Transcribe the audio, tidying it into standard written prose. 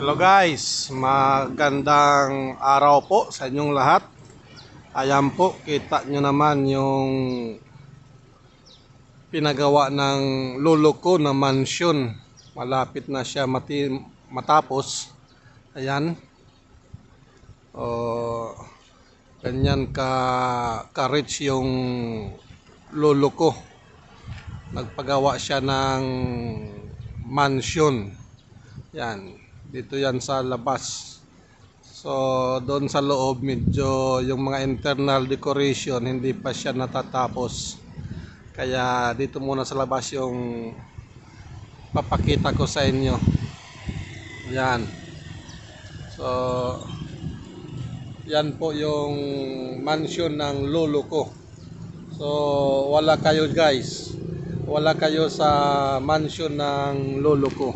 Hello guys, magandang araw po sa inyong lahat. Ayan po, kita nyo naman yung pinagawa ng lolo ko na mansyon. Malapit na siya matapos. Ayan. Ganyan ka-rich yung lolo ko. Nagpagawa siya ng mansyon. Yan. Dito yan sa labas. So doon sa loob medyo yung mga internal decoration hindi pa siya natatapos. Kaya dito muna sa labas yung papakita ko sa inyo. Yan. So yan po yung mansion ng lolo ko. So wala kayo guys. Wala kayo sa mansion ng lolo ko.